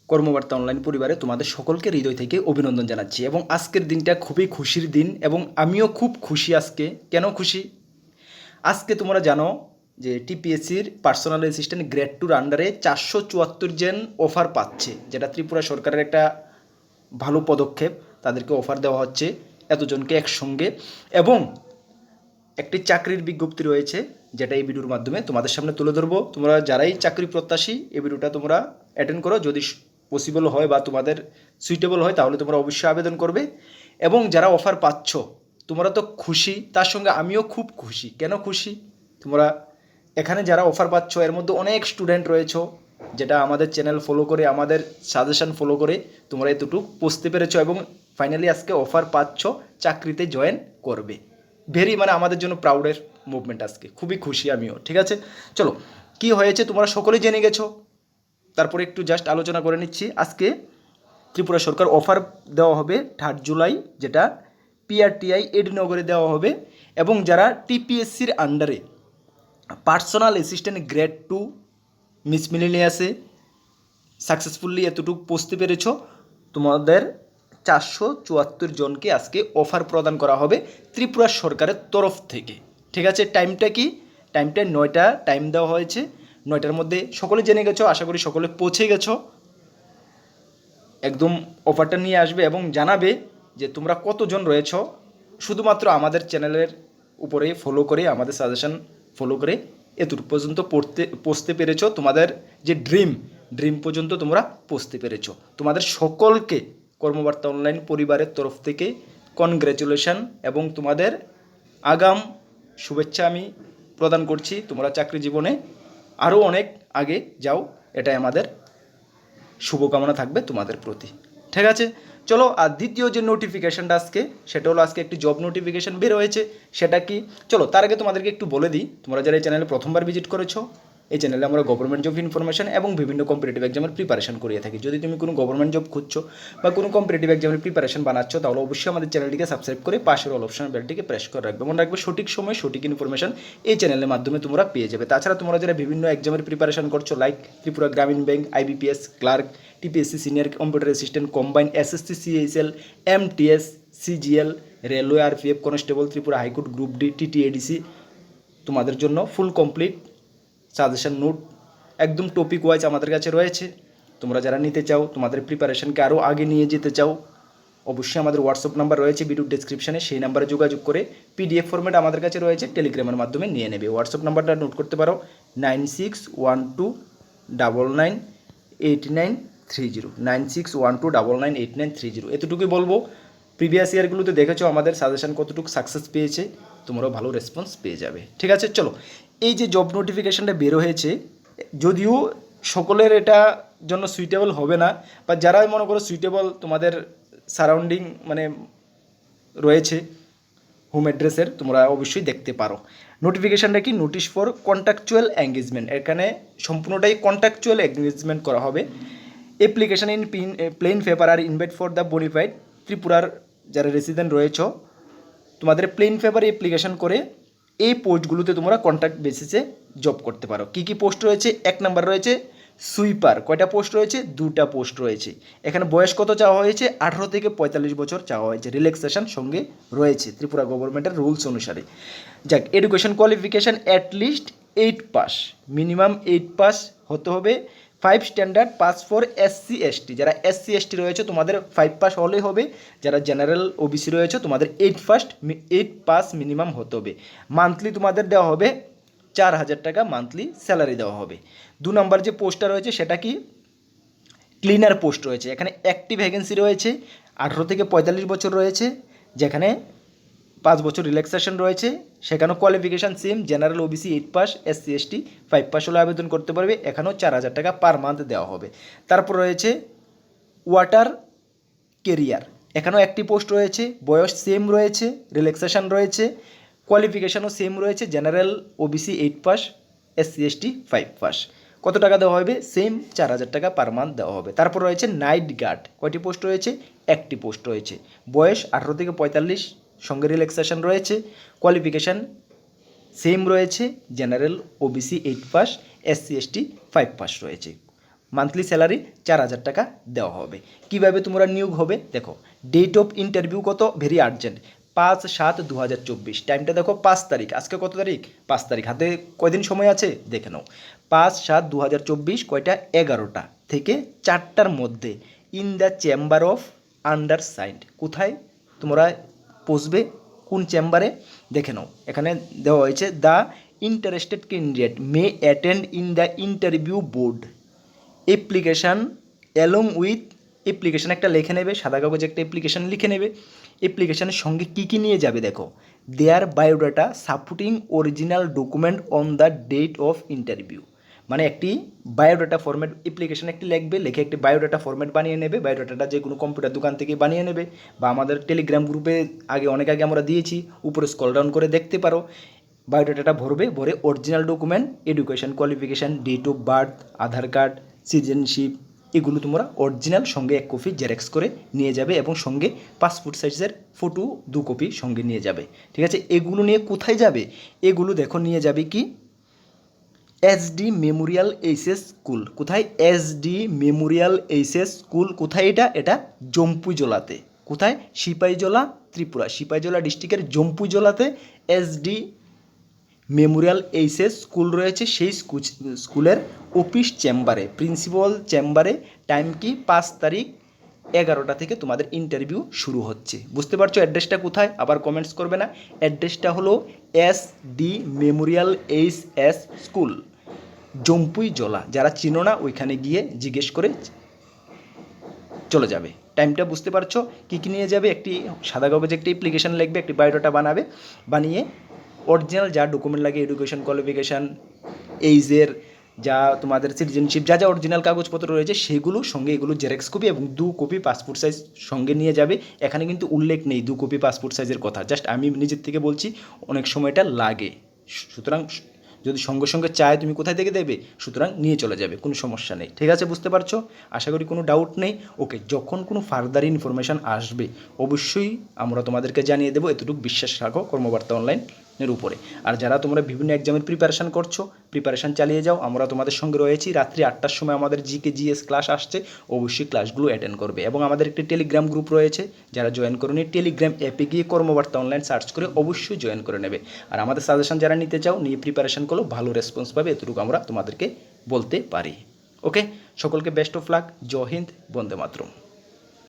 কর্মবার্তা online পরিবারে তোমাদের সকলকে হৃদয় থেকে অভিনন্দন জানাচ্ছি এবং আজকের দিনটা খুবই খুশির দিন এবং আমিও খুব খুশি আজকে। কেন খুশি? আজকে তোমরা জানো যে টিপিএসসির পার্সোনাল অ্যাসিস্ট্যান্ট গ্রেড টুর আন্ডারে 474 জন অফার পাচ্ছে, যেটা ত্রিপুরা সরকারের একটা ভালো পদক্ষেপ। তাদেরকে অফার দেওয়া হচ্ছে এতজনকে একসঙ্গে, এবং একটি চাকরির বিজ্ঞপ্তি রয়েছে যেটা এই ভিডিওর মাধ্যমে তোমাদের সামনে তুলে ধরবো। তোমরা যারাই চাকরি প্রত্যাশী এই ভিডিওটা তোমরা অ্যাটেন্ড করো, যদি পসিবল হয় বা তোমাদের সুইটেবল হয় তাহলে তোমরা অবশ্যই আবেদন করবে। এবং যারা অফার পাচ্ছ তোমরা তো খুশি, তার সঙ্গে আমিও খুব খুশি। কেন খুশি? তোমরা এখানে যারা অফার পাচ্ছ এর মধ্যে অনেক স্টুডেন্ট রয়েছো, যেটা আমাদের চ্যানেল ফলো করে আমাদের সাজেশন ফলো করে তোমরা এতটুকু পৌঁছতে পেরেছো এবং ফাইনালি আজকে অফার পাচ্ছ, চাকরিতে জয়েন করবে। আমাদের জন্য প্রাউডের মুভমেন্ট। আজকে খুবই খুশি আমিও। ঠিক আছে, চলো কি হয়েছে তোমরা সকলেই জেনে গেছো, তারপরে একটু জাস্ট আলোচনা করে নিচ্ছি। আজকে ত্রিপুরা সরকার অফার দেওয়া হবে 3 জুলাই, যেটা পিআরটিআই এডিনগরে দেওয়া হবে। এবং যারা টিপিএসসির আন্ডারে পার্সোনাল অ্যাসিস্ট্যান্ট গ্রেড 2 মিস মিলেনিয়াসে সাকসেসফুলি এতটুকু পৌঁছতে পেরেছ, তোমাদের 474 জনকে আজকে অফার প্রদান করা হবে ত্রিপুরা সরকারের তরফ থেকে। ঠিক আছে, টাইমটা কি? টাইমটা 9টা টাইম দেওয়া হয়েছে। 9টার মধ্যে সকলে জেনে গেছো, আশা করি সকলে পৌঁছে গেছো। একদম অফারটা নিয়ে আসবে এবং জানাবে যে তোমরা কতজন রয়েছ। শুধুমাত্র আমাদের চ্যানেলের উপরে ফলো করে, আমাদের সাজেশন ফলো করে এতটুকু পর্যন্ত পৌঁছতে পেরেছ। তোমাদের যে ড্রিম পর্যন্ত তোমরা পৌঁছতে পেরেছ। তোমাদের সকলকে কর্মবার্তা অনলাইন পরিবারের তরফ থেকে কনগ্র্যাচুলেশন এবং তোমাদের আগাম শুভেচ্ছা আমি প্রদান করছি। তোমরা চাকরি জীবনে আরও অনেক আগে যাও, এটাই আমাদের শুভকামনা থাকবে তোমাদের প্রতি। ঠিক আছে, চলো। আর দ্বিতীয় যে নোটিফিকেশানটা আজকে, সেটা হলো আজকে একটি জব নোটিফিকেশান বের হয়েছে। সেটা কি? চলো তার আগে তোমাদেরকে একটু বলে দিই। তোমরা যারা এই চ্যানেলে প্রথমবার ভিজিট করেছো, এই চ্যানেলে আমরা গভর্নমেন্ট জব ইনফরমেশন এবং বিভিন্ন কম্পিটিটিভ এক্সামের প্রিপারেশন করিয়ে থাকি। যদি তুমি কোনো গভর্নমেন্ট জব খুঁজছো বা কোনো কম্পিটিটিভ এক্সামের প্রিপারেশন বানাচ্ছ, তাহলে অবশ্যই আমাদের চ্যানেলটিকে সাবস্ক্রাইব করে পাশের অল অপশন বেলটিকে প্রেস করে রাখবে। মনে রাখবে সঠিক সময় সঠিক ইনফরমেশন এই চ্যানেলের মাধ্যমে তোমরা পেয়ে যাবে। তাছাড়া তোমরা যারা বিভিন্ন এক্সামের প্রিপারেশন করছো, like Tripura Gramin bank, IBPS clerk, TPSC senior computer assistant, combine SSC CHSL, MTS, CGL, railway, RPF, constable, Tripura high court, group D, TTAADC, তোমাদের জন্য ফুল কমপ্লিট সাজেশন নোট একদম টপিক ওয়াইজ আমাদের কাছে রয়েছে। তোমরা যারা নিতে চাও, তোমাদের প্রিপারেশনকে আরও আগে নিয়ে যেতে চাও, অবশ্যই আমাদের হোয়াটসঅ্যাপ নাম্বার রয়েছে ভিডিও ডেসক্রিপশানে, সেই নাম্বারে যোগাযোগ করে পিডিএফ ফরম্যাট আমাদের কাছে রয়েছে, টেলিগ্রামের মাধ্যমে নিয়ে নেবে। হোয়াটসঅ্যাপ নাম্বারটা নোট করতে পারো 9612998930, 9612998930। এতটুকুই বলবো। প্রিভিয়াস ইয়ারগুলোতে দেখেছো আমাদের সাজেশন কতটুকু সাকসেস পেয়েছে, তোমরাও ভালো রেসপন্স পেয়ে যাবে। ঠিক আছে, চলো। এই যে জব নোটিফিকেশানটা বেরো হয়েছে, যদিও সকলের এটা জন্য সুইটেবল হবে না, বা যারা মনে করো সুইটেবল, তোমাদের সারাউন্ডিং রয়েছে হোম অ্যাড্রেসের, তোমরা অবশ্যই দেখতে পারো। নোটিফিকেশানটা কি? Notice for contractual engagement. এখানে সম্পূর্ণটাই কন্ট্রাকচুয়াল এঙ্গেজমেন্ট করা হবে। অ্যাপ্লিকেশান ইন প্লেন পেপার আর ইনভাইট ফর দ্য বোনিফাইড। ত্রিপুরার যারা রেসিডেন্ট রয়েছ, তোমাদের প্লেন পেপারে অ্যাপ্লিকেশান করে এই পোস্টগুলোতে তোমরা কন্ট্রাক্ট বেসিসে জব করতে পারো। কী কী পোস্ট রয়েছে? 1 নাম্বার রয়েছে সুইপার। কয়টা পোস্ট রয়েছে? 2টা পোস্ট রয়েছে। এখানে বয়স কত চাওয়া হয়েছে? 18 থেকে 45 বছর চাওয়া হয়েছে। রিল্যাক্সেশন সঙ্গে রয়েছে ত্রিপুরা গভর্নমেন্টের রুলস অনুসারে। যাক, education qualification at least 8 pass, minimum 8 pass হতে হবে। 5 standard pass for SC ST. যারা এসসি এসটি রয়েছে তোমাদের 5 পাস হলেই হবে। যারা জেনারেল ওবিসি রয়েছে তোমাদের 8 পাস মিনিমাম হতে হবে। মান্থলি তোমাদের দেওয়া হবে 4000 টাকা মান্থলি স্যালারি দেওয়া হবে। 2 নম্বর যে পোস্টটা রয়েছে সেটা কি? ক্লিনার পোস্ট রয়েছে। এখানে একটি ভ্যাকেন্সি রয়েছে, 18 থেকে 45 বছর রয়েছে, যেখানে 5 বছর রিল্যাক্সেশন রয়েছে। সেখানেও qualification same, general OBC 8 pass, SC ST 5 pass হলে আবেদন করতে পারবে। এখানেও 4000 টাকা পার মান্থ দেওয়া হবে। তারপর রয়েছে ওয়াটার কেরিয়ার। এখানেও একটি পোস্ট রয়েছে, বয়স সেম রয়েছে, রিল্যাক্সেশন রয়েছে, কোয়ালিফিকেশানও সেম রয়েছে, general OBC 8 pass, SC ST 5 pass. কত টাকা দেওয়া হবে? সেম 4000 টাকা পার মান্থ দেওয়া হবে। তারপর রয়েছে নাইট গার্ড। কয়টি পোস্ট রয়েছে? একটি পোস্ট রয়েছে, বয়স 18 থেকে 45, সঙ্গে রিল্যাক্সেশন রয়েছে, কোয়ালিফিকেশান সেম রয়েছে, general OBC 8 pass, SC ST 5 pass রয়েছে। মান্থলি স্যালারি 4,000 টাকা দেওয়া হবে। কিভাবে তোমরা নিয়োগ হবে দেখো, ডেট অফ ইন্টারভিউ কত, ভেরি আর্জেন্ট, 5/7/2024। টাইমটা দেখো 5 তারিখ, আজকে কত তারিখ, 5 তারিখ, হাতে কয়দিন সময় আছে দেখে নাও। 5/7/2024 কয়টা, 11টা থেকে 4টার মধ্যে in the chamber of undersigned. কোথায় তোমরা পৌঁছবে, কোন চেম্বারে দেখে নাও, এখানে দেওয়া হয়েছে the interested candidate may attend in the interview board application along with, application একটা লিখে নেবে, সাদা কাগজে একটা অ্যাপ্লিকেশান লিখে নেবে। অ্যাপ্লিকেশানের সঙ্গে কী কী নিয়ে যাবে দেখো, their biodata supporting original document on the date of interview. মানে একটি বায়োডাটা ফরম্যাট, অ্যাপ্লিকেশান একটি লিখবে, লিখে একটি বায়োডাটা ফরম্যাট বানিয়ে নেবে। বায়োডাটাটা যে কোনো কম্পিউটার দোকান থেকে বানিয়ে নেবে, বা আমাদের টেলিগ্রাম গ্রুপে অনেক আগে আমরা দিয়েছি, উপরে স্ক্রল ডাউন করে দেখতে পারো। বায়োডাটাটা ভরবে, ভরে original document, education qualification, date of birth, Aadhaar card, citizenship, এগুলো তোমরা অরিজিনাল সঙ্গে 1 কপি জেরক্স করে নিয়ে যাবে, এবং সঙ্গে পাসপোর্ট সাইজের ফটো 2 কপি সঙ্গে নিয়ে যাবে। ঠিক আছে, এগুলো নিয়ে কোথায় যাবে, এগুলো দেখো নিয়ে যাবে কি, এসডি মেমোরিয়াল এইচএস স্কুল। কোথায়, এসডি মেমোরিয়াল এইচএস স্কুল কোথায়, এটা জম্পুজলাতে। কোথায়, সিপাহীজলা ত্রিপুরা, সিপাহীজলা ডিস্ট্রিক্টের জম্পুজলাতে এসডি মেমোরিয়াল এইচএস স্কুল রয়েছে। সেই স্কুলের অফিস চেম্বারে, প্রিন্সিপাল চেম্বারে, টাইম কি 5 তারিখ 11টা থেকে তোমাদের ইন্টারভিউ শুরু হচ্ছে। বুঝতে পারছো অ্যাড্রেসটা কোথায়, আবার কমেন্টস করবে না। অ্যাড্রেসটা হলো SD Memorial HS school, Jampuijala. যারা চিনো না ওইখানে গিয়ে জিজ্ঞেস করে চলে যাবে। টাইমটা বুঝতে পারছো, কী কী নিয়ে যাবে, একটি সাদা কাগজে একটি অ্যাপ্লিকেশান লিখবে, একটি বায়োডাটা বানাবে, বানিয়ে অরিজিনাল যা ডকুমেন্ট লাগে, এডুকেশন কোয়ালিফিকেশান, এইজের যা তোমাদের সিটিজেনশিপ, যা যা অরিজিনাল কাগজপত্র রয়েছে সেগুলো সঙ্গে, এগুলো জেরক্স কপি এবং 2 কপি পাসপোর্ট সাইজ সঙ্গে নিয়ে যাবে। এখানে কিন্তু উল্লেখ নেই 2 কপি পাসপোর্ট সাইজের কথা, জাস্ট আমি নিজের থেকে বলছি, অনেক সময়টা লাগে। সুতরাং যদি সঙ্গে সঙ্গে চায় তুমি কোথায় থেকে দেবে, সুতরাং নিয়ে চলে যাবে, কোনো সমস্যা নেই। ঠিক আছে, বুঝতে পারছো, আশা করি কোনো ডাউট নেই। ওকে, যখন কোনো ফার্দার ইনফরমেশান আসবে অবশ্যই আমরা তোমাদেরকে জানিয়ে দেবো, এতটুকু বিশ্বাস রাখো কর্মবার্তা অনলাইনের উপরে। আর যারা তোমরা বিভিন্ন এক্সামের প্রিপারেশান করছো, প্রিপারেশান চালিয়ে যাও, আমরা তোমাদের সঙ্গে রয়েছি। রাত্রি 8টার সময় আমাদের জিকে জিএস ক্লাস আসছে, অবশ্যই ক্লাসগুলো অ্যাটেন্ড করবে। এবং আমাদের একটি টেলিগ্রাম গ্রুপ রয়েছে, যারা জয়েন করোনি টেলিগ্রাম অ্যাপে গিয়ে কর্মবার্তা অনলাইন সার্চ করে অবশ্যই জয়েন করে নেবে। আর আমাদের সাজেশন যারা নিতে চাও, নিয়ে প্রিপারেশান করো, ভালো রেসপন্স পাবে, এতটুকু আমরা তোমাদেরকে বলতে পারি। ওকে, সকলকে বেস্ট অফ লাক, জয় হিন্দ, বন্দে মাতরম।